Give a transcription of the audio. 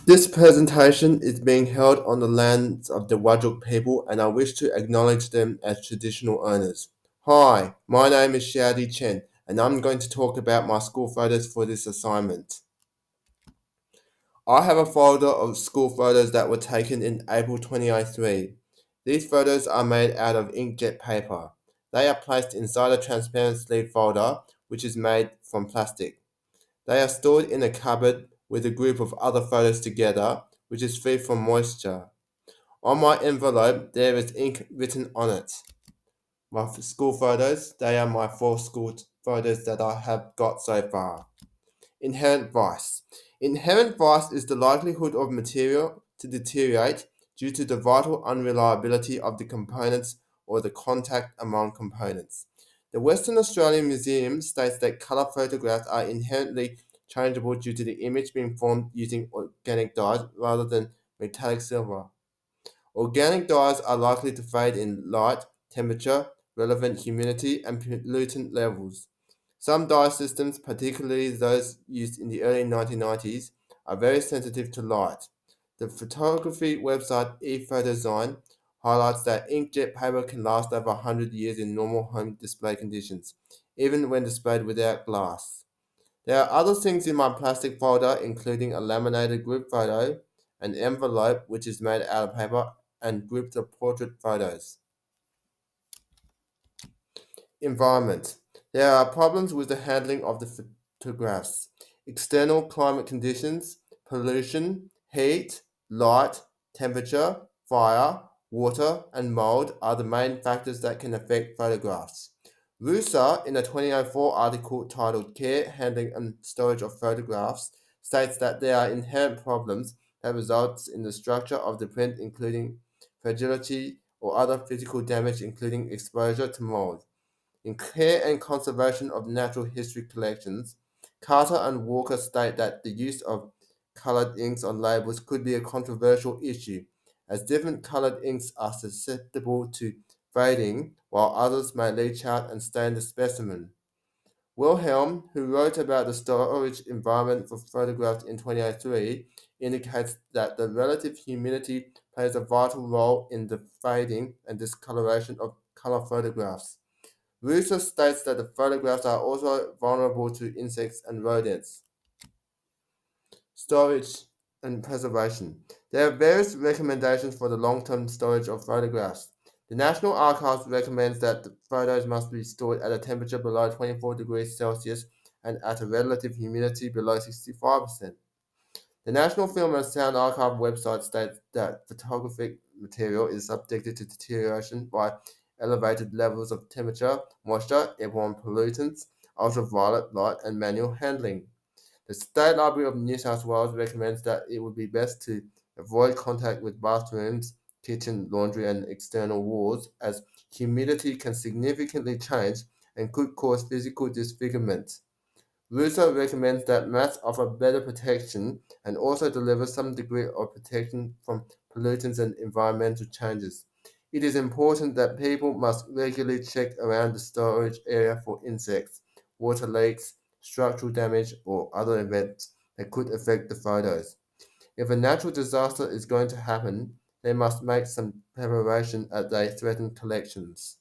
This presentation is being held on the lands of the Wajok people, and I wish to acknowledge them as traditional owners. Hi, my name is Shadi Chen, and I'm going to talk about my school photos for this assignment. I have a folder of school photos that were taken in April 2003. These photos are made out of inkjet paper. They are placed inside a transparent sleeve folder, which is made from plastic. They are stored in a cupboard with a group of other photos together, which is free from moisture. On my envelope, there is ink written on it. My school photos, they are my 4 school photos that I have got so far. Inherent vice. Inherent vice is the likelihood of material to deteriorate due to the vital unreliability of the components or the contact among components. The Western Australian Museum states that colour photographs are inherently changeable due to the image being formed using organic dyes rather than metallic silver. Organic dyes are likely to fade in light, temperature, relevant humidity, and pollutant levels. Some dye systems, particularly those used in the early 1990s, are very sensitive to light. The photography website INFO3000 highlights that inkjet paper can last over 100 years in normal home display conditions, even when displayed without glass. There are other things in my plastic folder, including a laminated group photo, an envelope which is made out of paper, and groups of portrait photos. Environment. There are problems with the handling of the photographs. External climate conditions, pollution, heat, light, temperature, fire, water, and mold are the main factors that can affect photographs. Rusa, in a 2004 article titled Care, Handling and Storage of Photographs, states that there are inherent problems that results in the structure of the print, including fragility or other physical damage, including exposure to mold. In Care and Conservation of Natural History Collections, Carter and Walker state that the use of colored inks on labels could be a controversial issue, as different colored inks are susceptible to fading, while others may leach out and stain the specimen. Wilhelm, who wrote about the storage environment for photographs in 2003, indicates that the relative humidity plays a vital role in the fading and discoloration of color photographs. Research states that the photographs are also vulnerable to insects and rodents. Storage and preservation. There are various recommendations for the long-term storage of photographs. The National Archives recommends that the photos must be stored at a temperature below 24 degrees Celsius and at a relative humidity below 65%. The National Film and Sound Archive website states that photographic material is subjected to deterioration by elevated levels of temperature, moisture, airborne pollutants, ultraviolet light, and manual handling. The State Library of New South Wales recommends that it would be best to avoid contact with bathrooms, kitchen, laundry, and external walls, as humidity can significantly change and could cause physical disfigurement. Russo recommends that mats offer better protection and also deliver some degree of protection from pollutants and environmental changes. It is important that people must regularly check around the storage area for insects, water leaks, structural damage, or other events that could affect the photos. If a natural disaster is going to happen, they must make some preparation as they threaten collections.